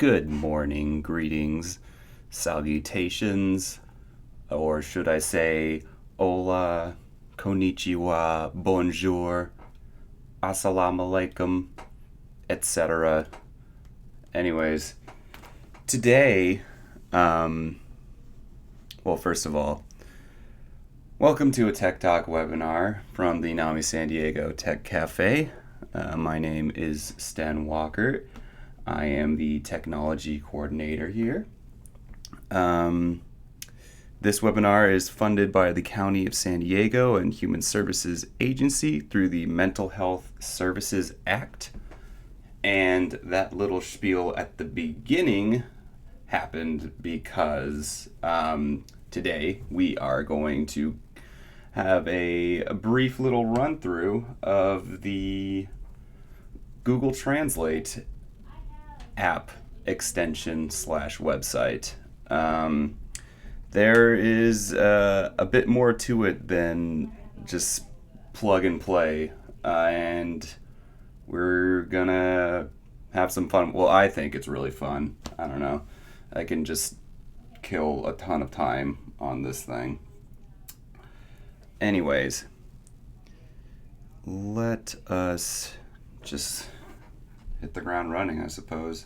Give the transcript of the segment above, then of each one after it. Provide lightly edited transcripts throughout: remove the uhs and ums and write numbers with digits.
Good morning, greetings, salutations, or should I say, hola, konnichiwa, bonjour, assalamu alaikum, etc. Anyways, today, first of all, welcome to a Tech Talk webinar from the NAMI San Diego Tech Cafe. My name is Stan Walker. I am the technology coordinator here. This webinar is funded by the County of San Diego and Human Services Agency through the Mental Health Services Act. And that little spiel at the beginning happened because today we are going to have a brief little run through of the Google Translate app extension / website. There is a bit more to it than just plug and play, and we're gonna have some fun. Well, I think it's really fun. I don't know. I can just kill a ton of time on this thing. Anyways, let us just hit the ground running, I suppose.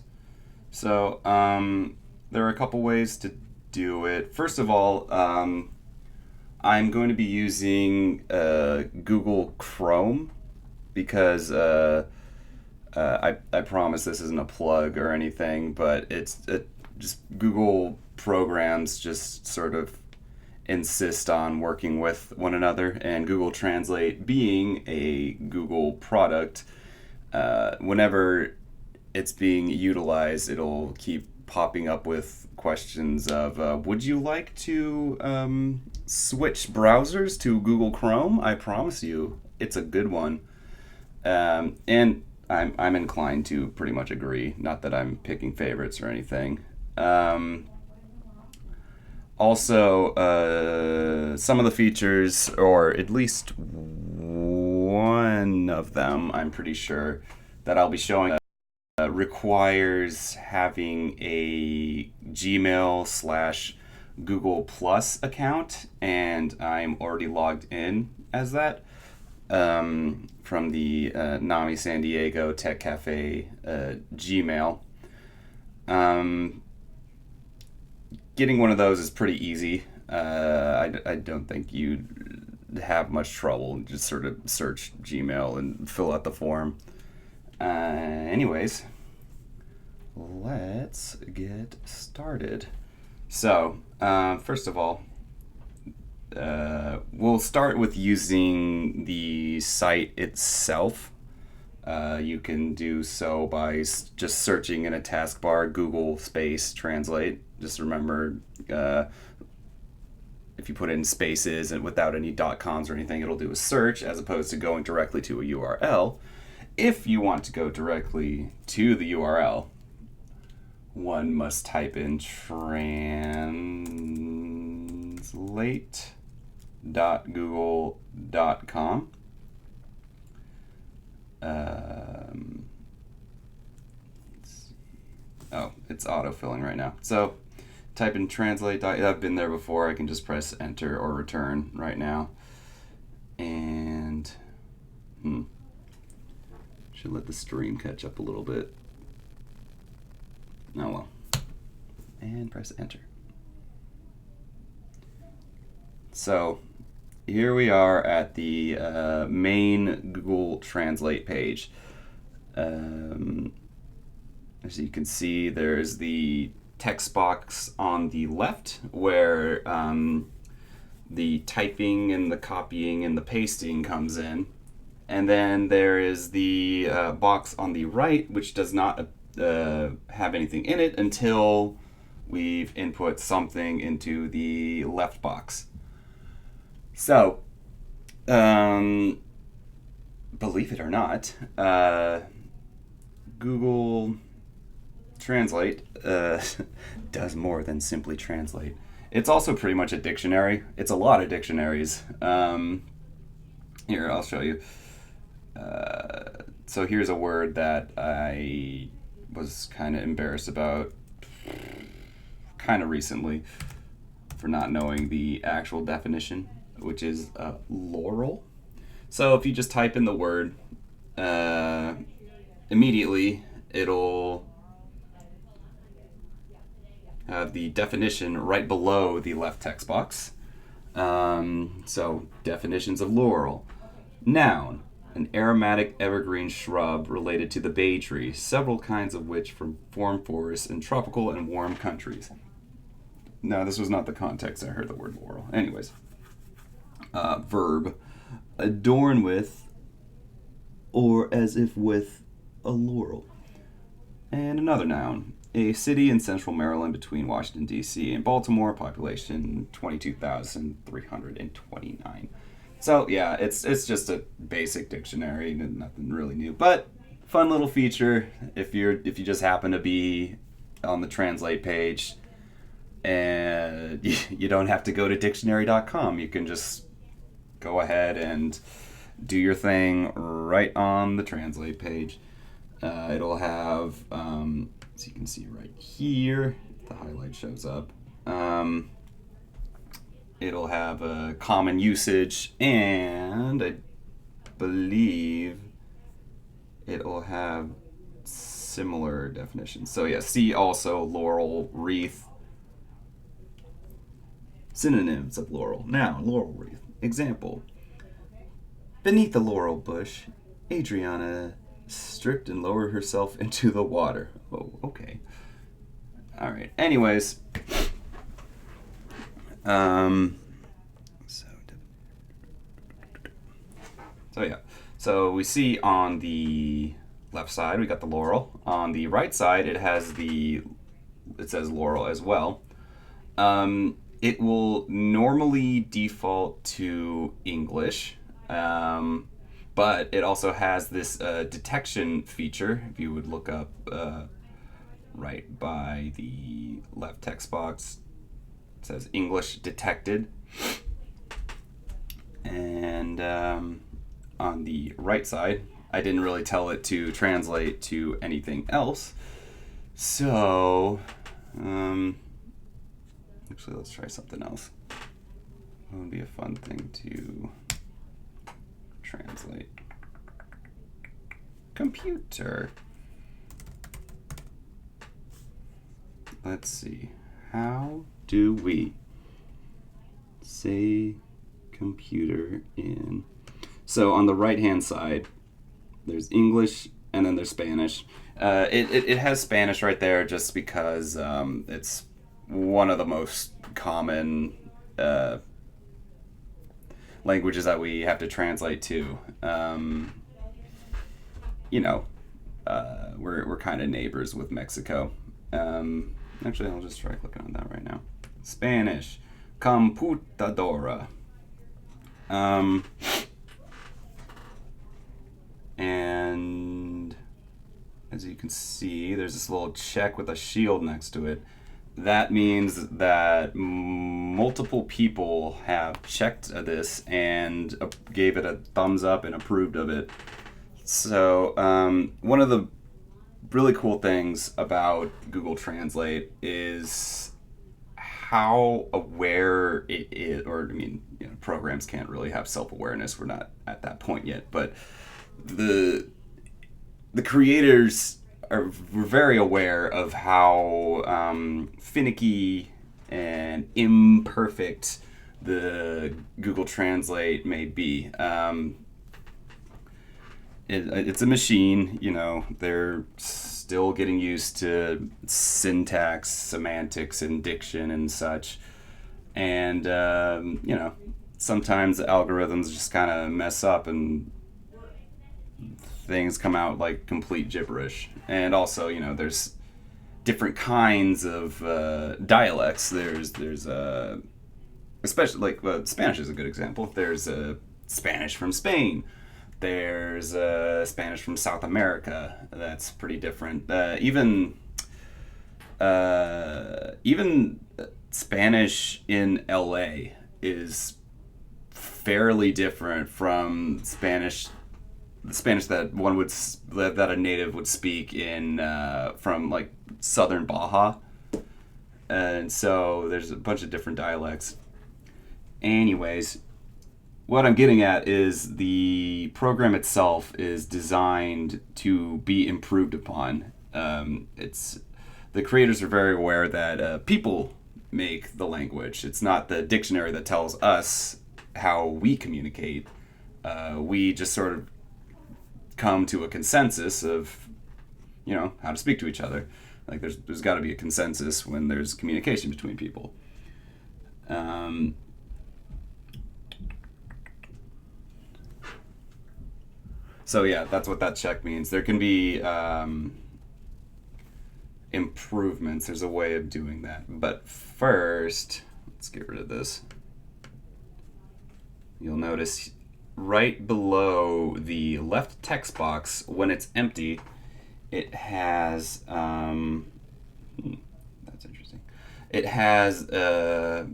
So, there are a couple ways to do it. First of all, I'm going to be using Google Chrome because I promise this isn't a plug or anything, but it's just Google programs just sort of insist on working with one another, and Google Translate being a Google product, whenever it's being utilized, it'll keep popping up with questions of, would you like to switch browsers to Google Chrome? I promise you, it's a good one. And I'm inclined to pretty much agree, not that I'm picking favorites or anything. Also, some of the features, or at least one of them, I'm pretty sure, that I'll be showing requires having a Gmail / Google Plus account, and I'm already logged in as that from the NAMI San Diego Tech Cafe Gmail. Getting one of those is pretty easy. I don't think you'd have much trouble. Just sort of search Gmail and fill out the form. Anyways, let's get started. So, first of all, we'll start with using the site itself. You can do so by just searching in a taskbar Google space translate. Just remember, if you put in spaces and without any .coms or anything, it'll do a search as opposed to going directly to a URL. If you want to go directly to the URL, one must type in translate.google.com. It's autofilling right now. So type in translate. I've been there before. I can just press enter or return right now. And should let the stream catch up a little bit. Oh well. And press enter. So here we are at the main Google Translate page. As you can see, there's the text box on the left where the typing and the copying and the pasting comes in. And then there is the box on the right, which does not have anything in it until we've input something into the left box. So, believe it or not, Google Translate does more than simply translate. It's also pretty much a dictionary. It's a lot of dictionaries. Here, I'll show you. So here's a word that I was kind of embarrassed about kind of recently for not knowing the actual definition, which is Laurel. So if you just type in the word, immediately it'll have the definition right below the left text box. So definitions of laurel. Noun, an aromatic evergreen shrub related to the bay tree, several kinds of which form forests in tropical and warm countries. No, this was not the context I heard the word laurel. Anyways, verb, adorn with, or as if with, a laurel. And another noun, a city in central Maryland between Washington, D.C. and Baltimore, population 22,329. So yeah, it's just a basic dictionary, nothing really new, but fun little feature if you just happen to be on the translate page and you don't have to go to dictionary.com. You can just go ahead and do your thing right on the translate page. It'll have, as you can see right here, the highlight shows up. It'll have a common usage, and I believe it'll have similar definitions. So yeah, see also laurel, wreath. Synonyms of laurel. Noun, laurel wreath. Example. Beneath the laurel bush, Adriana stripped and lowered herself into the water. Oh, okay. All right. Anyways, so yeah. So we see on the left side we got the laurel. On the right side it says laurel as well. It will normally default to English. But it also has this detection feature. If you would look up right by the left text box, it says English detected. And on the right side, I didn't really tell it to translate to anything else. So, actually, let's try something else. That would be a fun thing to translate. Computer. Let's see. How do we say computer in? So on the right hand side, there's English and then there's Spanish. It has Spanish right there just because it's one of the most common languages that we have to translate to. We're kind of neighbors with Mexico. Actually, I'll just try clicking on that right now. Spanish, computadora. And as you can see, there's this little check with a shield next to it. That means that multiple people have checked this and gave it a thumbs up and approved of it. So one of the really cool things about Google Translate is how aware it is, programs can't really have self-awareness. We're not at that point yet, but the creators were very aware of how finicky and imperfect the Google Translate may be. It's a machine, they're still getting used to syntax, semantics, and diction and such. And, sometimes the algorithms just kind of mess up and things come out like complete gibberish. And also, there's different kinds of dialects. There's especially Spanish is a good example. There's Spanish from Spain. There's Spanish from South America. That's pretty different. Even Spanish in LA is fairly different from Spanish the Spanish that that a native would speak in from like southern Baja, and so there's a bunch of different dialects. Anyways, what I'm getting at is the program itself is designed to be improved upon. It's the creators are very aware that people make the language. It's not the dictionary that tells us how we communicate. We just sort of come to a consensus of, how to speak to each other. Like there's got to be a consensus when there's communication between people. So yeah, that's what that check means. There can be improvements. There's a way of doing that. But first, let's get rid of this. You'll notice right below the left text box, when it's empty, it has, that's interesting. It has a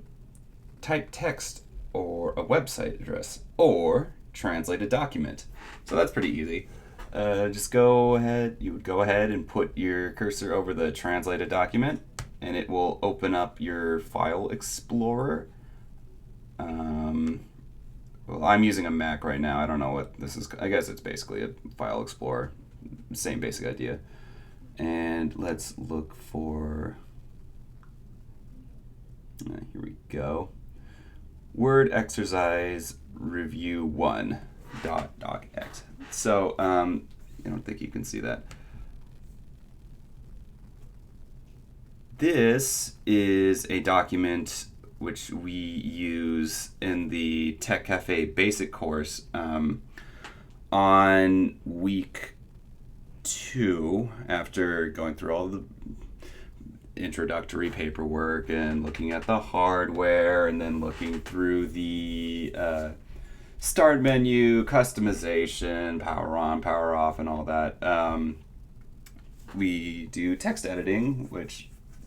type text or a website address or translate a document. So that's pretty easy. Just go ahead, you would go ahead and put your cursor over the translated document and it will open up your file explorer. Well, I'm using a Mac right now. I don't know what this is. I guess it's basically a file explorer. Same basic idea. And let's look for, here we go. Word exercise review 1 .docx. So I don't think you can see that. This is a document which we use in the Tech Cafe basic course on week 2, after going through all the introductory paperwork and looking at the hardware and then looking through the start menu, customization, power on, power off, and all that. We do text editing,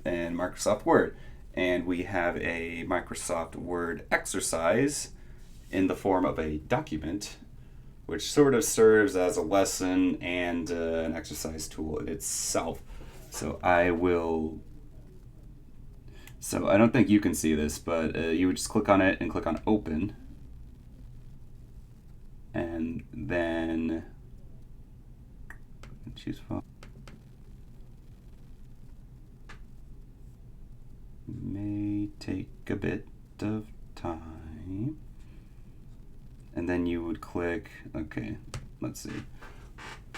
and Microsoft Word. And we have a Microsoft Word exercise in the form of a document, which sort of serves as a lesson and an exercise tool in itself. So I don't think you can see this, but you would just click on it and click on Open. And then choose file. May take a bit of time. And then you would click, okay, let's see.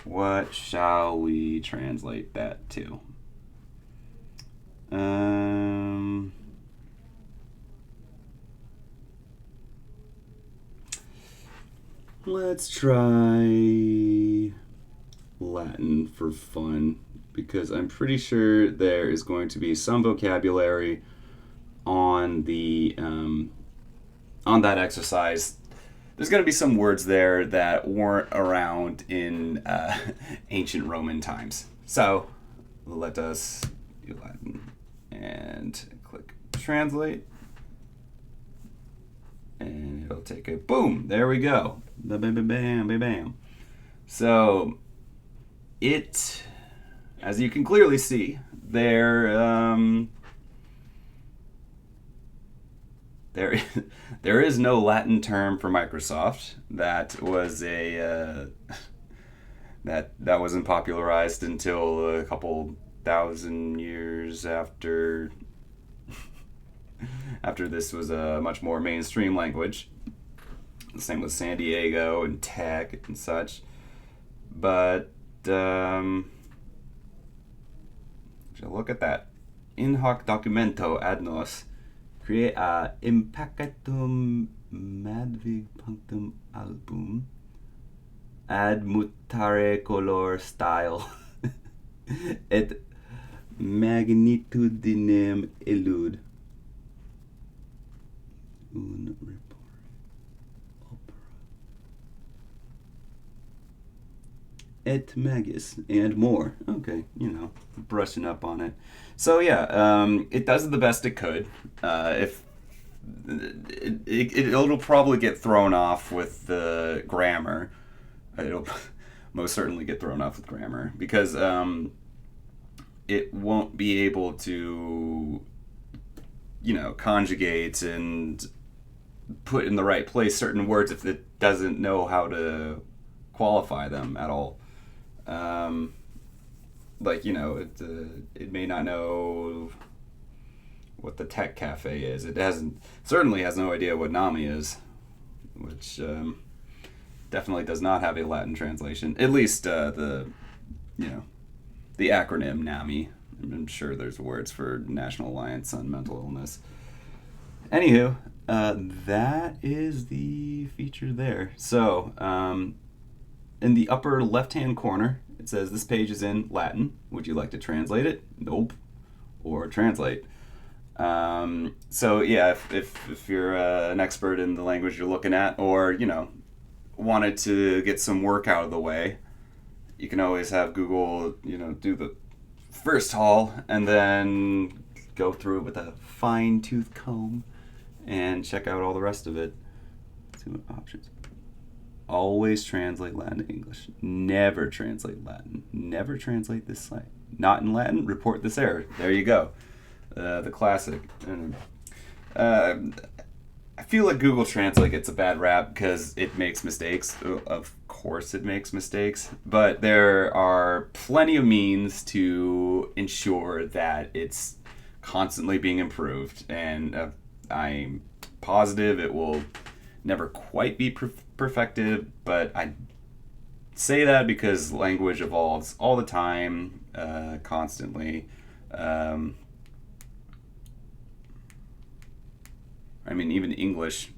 What shall we translate that to? Let's try Latin for fun, because I'm pretty sure there is going to be some vocabulary on the on that exercise. There's going to be some words there that weren't around in ancient Roman times. So let us do Latin and click translate. And it'll take a boom. There we go. Bam, bam, bam, bam, bam. So it, as you can clearly see, there is no Latin term for Microsoft. That was that wasn't popularized until a couple thousand years after this was a much more mainstream language. The same with San Diego and tech and such. But look at that. In hoc documento ad nos crea impacatum madvig punctum album ad mutare color style et magnitudinem illud un report opera et magis and more. Okay, brushing up on it. So yeah, it does the best it could. If it'll probably get thrown off with the grammar. most certainly get thrown off with grammar because it won't be able to, conjugate and put in the right place certain words if it doesn't know how to qualify them at all. It may not know what the tech cafe is. It certainly has no idea what NAMI is, which definitely does not have a Latin translation. At least the acronym NAMI. I'm sure there's words for National Alliance on Mental Illness. Anywho, that is the feature there. So, in the upper left-hand corner, it says this page is in Latin. Would you like to translate it? Nope. Or translate. So yeah, if you're an expert in the language you're looking at, or wanted to get some work out of the way, you can always have Google do the first haul and then go through it with a fine-tooth comb and check out all the rest of it. Let's see what options. Always translate Latin to English. Never translate Latin. Never translate this slide. Not in Latin, report this error. There you go. The classic. I feel like Google Translate gets a bad rap because it makes mistakes. Of course it makes mistakes. But there are plenty of means to ensure that it's constantly being improved. And I'm positive it will never quite be perfected, but I say that because language evolves all the time, constantly. Even English,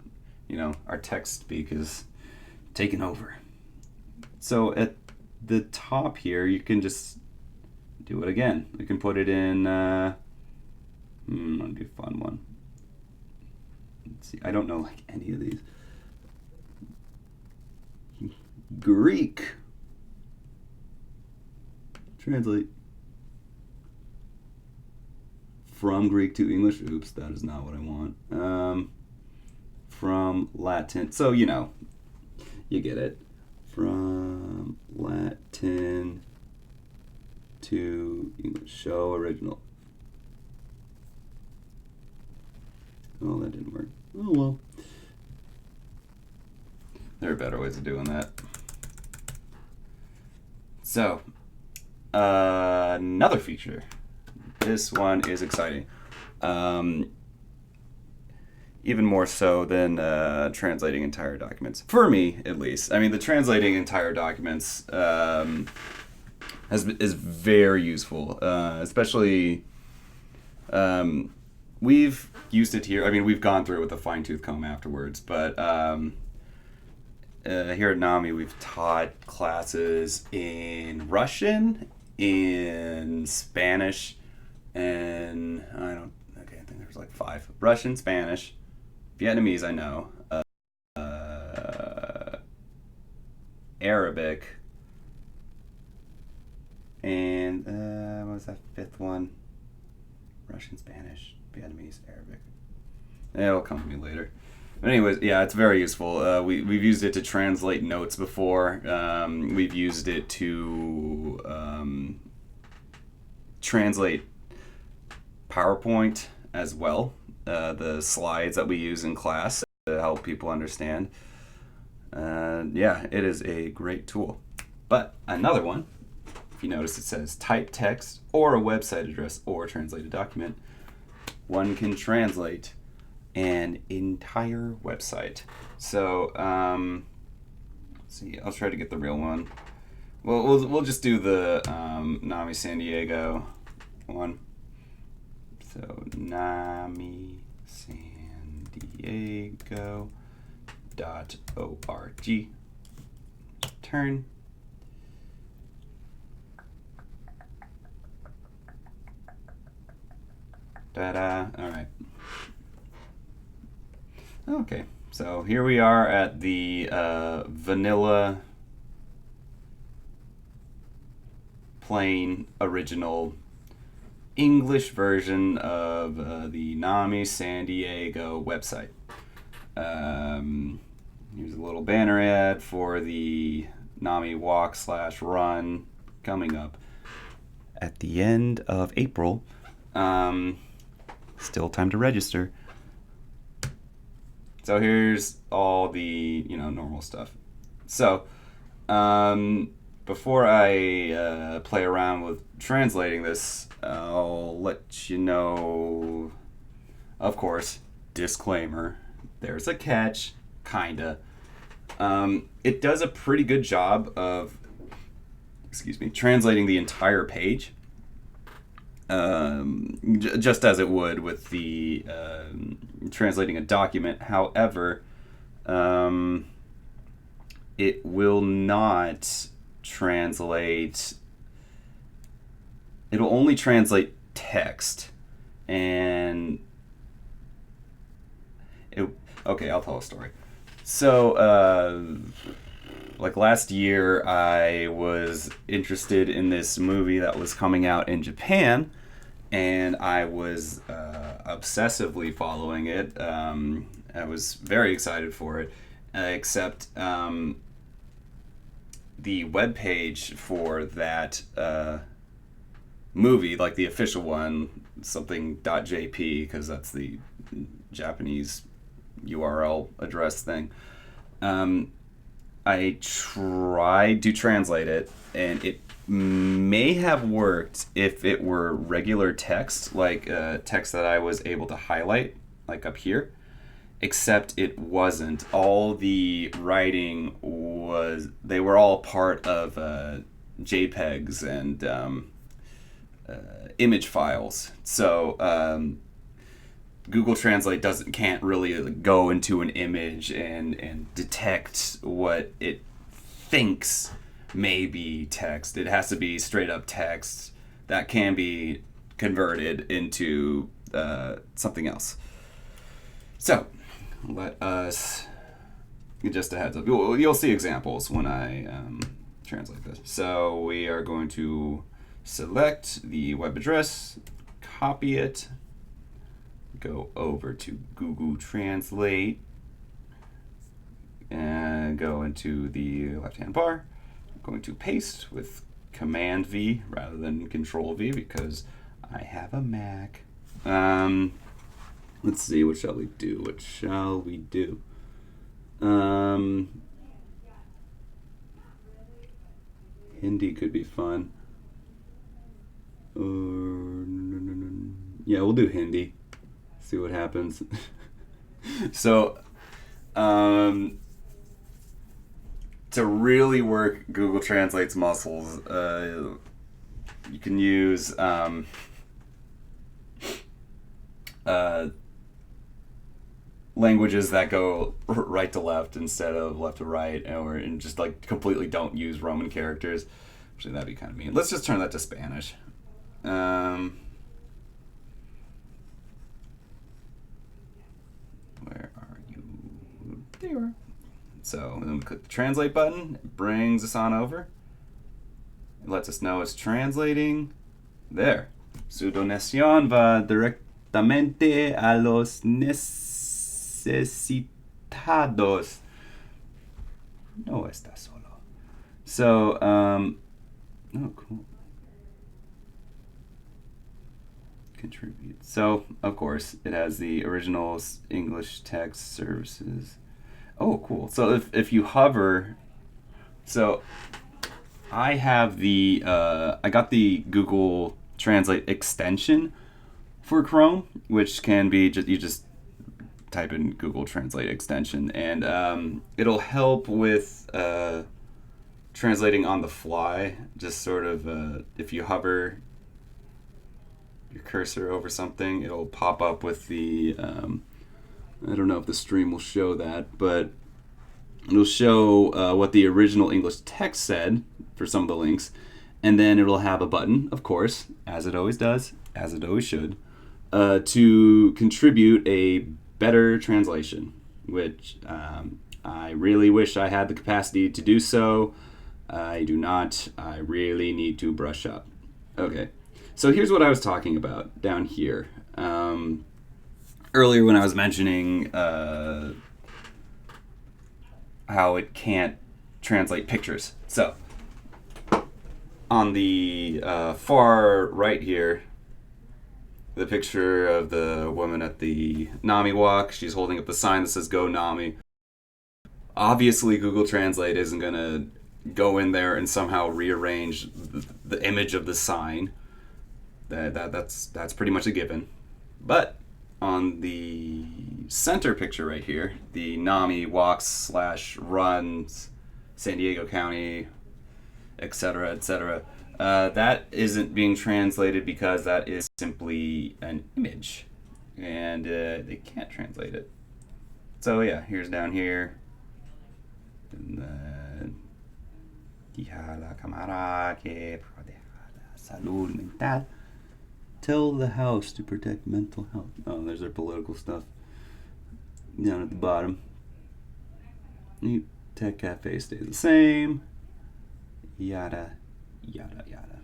our text speak is taken over. So at the top here, you can just do it again. We can put it in, I'll do a fun one. Let's see, I don't know any of these. Greek. Translate. From Greek to English. Oops, that is not what I want. From Latin. So, you get it. From Latin to English. Show original. Oh, that didn't work. Oh, well. There are better ways of doing that. So, another feature. This one is exciting. Even more so than translating entire documents. For me, at least. The translating entire documents is very useful. Especially, we've used it here. We've gone through it with a fine-tooth comb afterwards. But here at NAMI, we've taught classes in Russian, in Spanish, and I think there's like 5. Russian, Spanish, Vietnamese, I know, Arabic, and what was that 5th one? Russian, Spanish, Vietnamese, Arabic. It'll come to me later. But anyways, yeah, it's very useful. We've used it to translate notes before. We've used it to translate PowerPoint as well, the slides that we use in class to help people understand. It is a great tool. But another one, if you notice, it says type text or a website address or translate a document. One can translate an entire website. So, let's see, I'll try to get the real one. Well, we'll just do the NAMI San Diego one. So NAMI San Diego.org. Turn. Ta-da. All right. Okay, so here we are at the vanilla, plain, original English version of the NAMI San Diego website. Here's a little banner ad for the NAMI walk/run coming up at the end of April. Still time to register. So here's all the, normal stuff. So, before I play around with translating this, I'll let you know, of course, disclaimer, there's a catch, kinda. It does a pretty good job of, translating the entire page. Just as it would with the translating a document. However, it will not translate. It'll only translate text, and okay, I'll tell a story. So, like last year, I was interested in this movie that was coming out in Japan, and I was obsessively following it. I was very excited for it, except the webpage for that movie, like the official one, something .jp, because that's the Japanese URL address thing. I tried to translate it, and it may have worked if it were regular text, like text that I was able to highlight, like up here, except it wasn't. All the writing they were all part of JPEGs and image files. So Google Translate can't really go into an image and detect what it thinks may be text. It has to be straight up text that can be converted into something else. So let us, just a heads up, you'll see examples when I translate this. So we are going to select the web address, copy it, go over to Google Translate, and go into the left-hand bar. I'm going to paste with Command V rather than Control V because I have a Mac. Let's see, what shall we do? Hindi could be fun. Yeah, we'll do Hindi. See what happens. So, to really work Google Translate's muscles, you can use languages that go right to left instead of left to right, and just like completely don't use Roman characters. Actually, that'd be kind of mean. Let's just turn that to Spanish. Where are you? There you are. So then we click the translate button. It brings us on over. It lets us know it's translating. There. Su donación va directamente a los necesitados. No está solo. So, oh, cool. Contribute. So, of course, it has the original English text services. Oh, cool. So if you hover, so I have the, I got the Google Translate extension for Chrome, which can be, you just type in Google Translate extension, and it'll help with translating on the fly. Just sort of, if you hover your cursor over something, it'll pop up with the, I don't know if the stream will show that, but it'll show what the original English text said for some of the links, and then it'll have a button, of course, as it always does, as it always should, to contribute a better translation, which I really wish I had the capacity to do so. I do not. I really need to brush up. Okay, so here's what I was talking about down here. Earlier when I was mentioning how it can't translate pictures. So on the far right here, the picture of the woman at the NAMI walk, she's holding up the sign that says "Go NAMI." Obviously, Google Translate isn't going to go in there and somehow rearrange the image of the sign. That's pretty much a given. But on the center picture right here, the NAMI walks / runs, San Diego County, etc., etc., that isn't being translated because that is simply an image, and they can't translate it. So yeah, here's down here. La cámara que proteja la salud mental. Tell the House to protect mental health. Oh, there's their political stuff down at the bottom. Tech Cafe stays the same. Yada, yada, yada.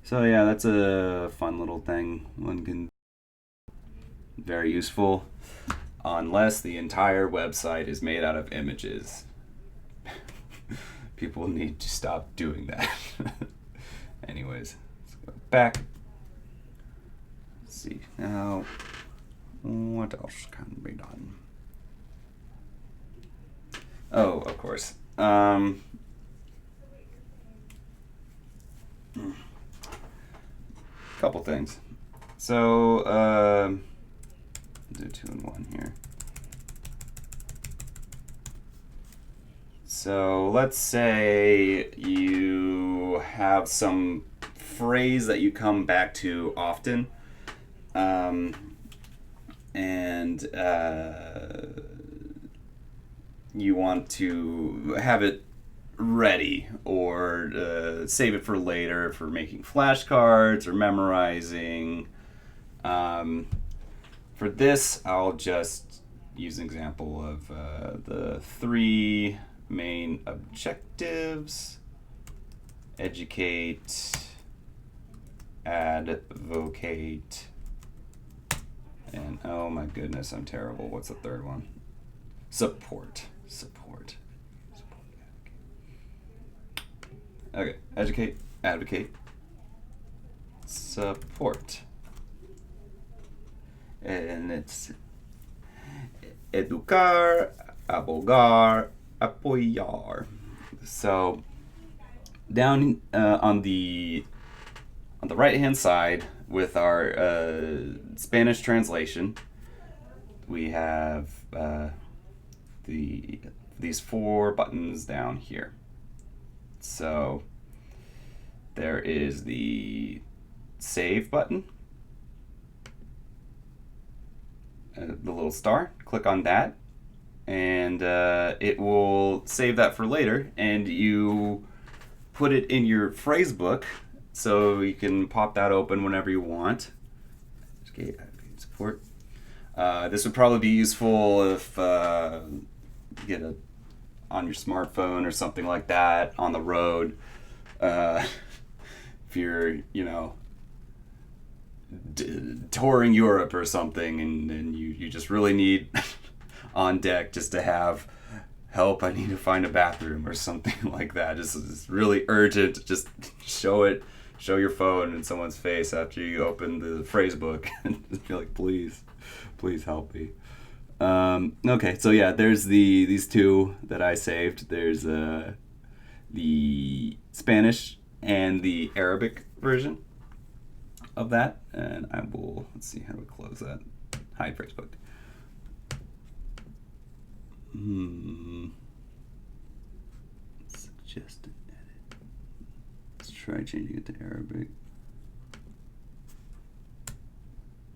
So yeah, that's a fun little thing. One can very useful, unless the entire website is made out of images. People need to stop doing that. Anyways, let's go back. Let's see now what else can be done. Oh, of course. Couple things. So do 2 in 1 here. So let's say you have some phrase that you come back to often, and you want to have it ready or save it for later for making flashcards or memorizing. For this, I'll just use an example of the 3 main objectives: educate, advocate, and oh my goodness, I'm terrible. What's the third one? Support. Okay, educate, advocate, support. And it's educar, abogar, apoyar. So down on the right hand side with our Spanish translation, we have these 4 buttons down here. So there is the save button, the little star. Click on that, and it will save that for later, and you put it in your phrase book so you can pop that open whenever you want. Okay, support. This would probably be useful if you get it on your smartphone or something like that on the road. If you're, touring Europe or something, and you just really need on deck just to have help. I need to find a bathroom or something like that. Just really urgent. Just show your phone in someone's face after you open the phrase book and just be like, please help me. Okay, so yeah, there's these 2 that I saved. There's the Spanish and the Arabic version of that, and I will, let's see, how do we close that? Hide phrase book. Suggest an edit. Let's try changing it to Arabic.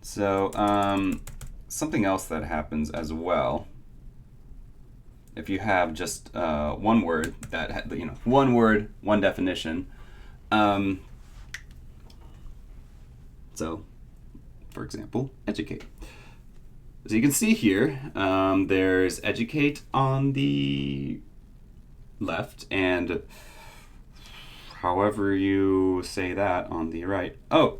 So, something else that happens as well, if you have just one word that one word, one definition. So, for example, educate. So you can see here, there's educate on the left, and however you say that on the right. Oh,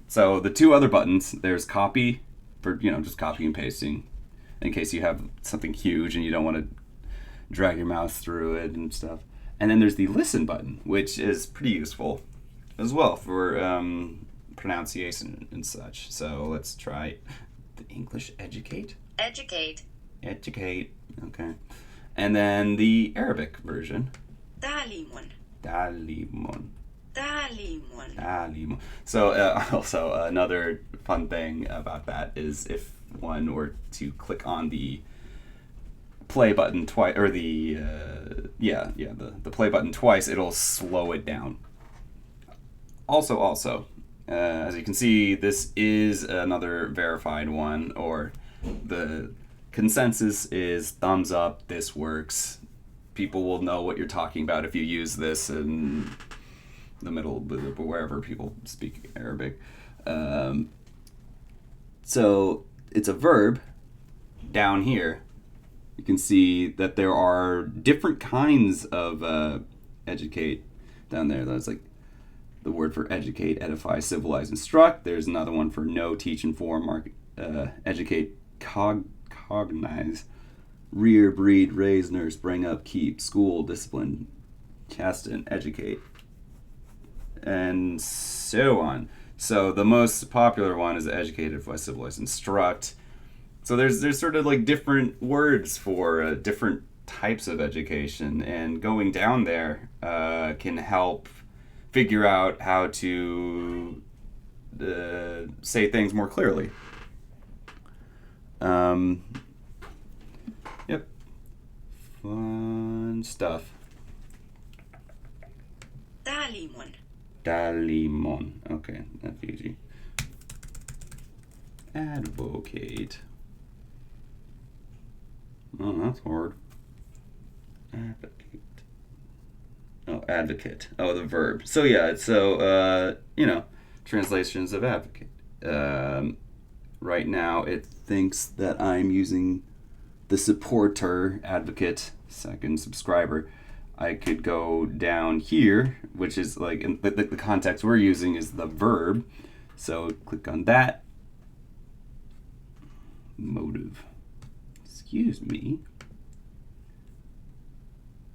so the 2 other buttons, there's copy for just copy and pasting in case you have something huge and you don't want to drag your mouse through it and stuff. And then there's the listen button, which is pretty useful as well for pronunciation and such. So let's try the English educate. Educate. Educate. Okay. And then the Arabic version. تعليم. تعليم. تعليم. تعليم. So also another fun thing about that is if one were to click on the play button twice, or the play button twice, it'll slow it down. Also, as you can see, this is another verified one, or the consensus is thumbs up, this works. People will know what you're talking about if you use this in the middle, wherever people speak Arabic. So it's a verb down here. You can see that there are different kinds of educate down there. That's like the word for educate, edify, civilize, instruct. There's another one for know, teach, inform, educate, cognize, rear, breed, raise, nurse, bring up, keep, school, discipline, chasten, educate, and so on. So the most popular one is educate, edify, civilize, instruct. So there's sort of like different words for different types of education, and going down there can help figure out how to say things more clearly. Yep. Fun stuff. تعليم. Dalimon. Okay, that's easy. Advocate. Oh, that's hard. Advocate. Oh, advocate. Oh, the verb. So yeah, translations of advocate. Right now it thinks that I'm using the supporter, advocate, second subscriber. I could go down here, which is like the context we're using is the verb. So click on that. Motive. Excuse me.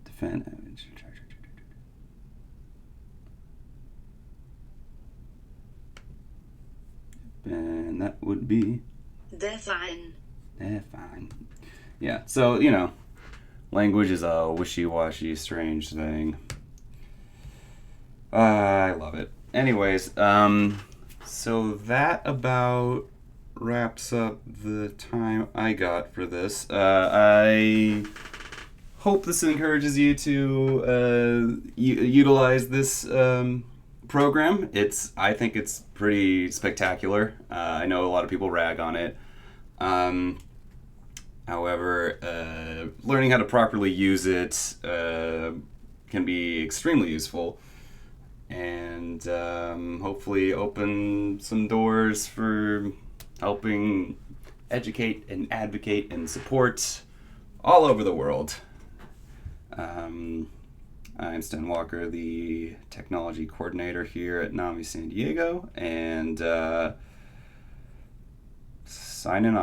Defend. And that would be دافعاً. fine. Yeah, so, language is a wishy-washy, strange thing. I love it. Anyways, so that about wraps up the time I got for this. I hope this encourages you to utilize this program. I think it's pretty spectacular. I know a lot of people rag on it. However, learning how to properly use it can be extremely useful, and hopefully open some doors for helping educate and advocate and support all over the world. I'm Stan Walker, the technology coordinator here at NAMI San Diego, and signing off.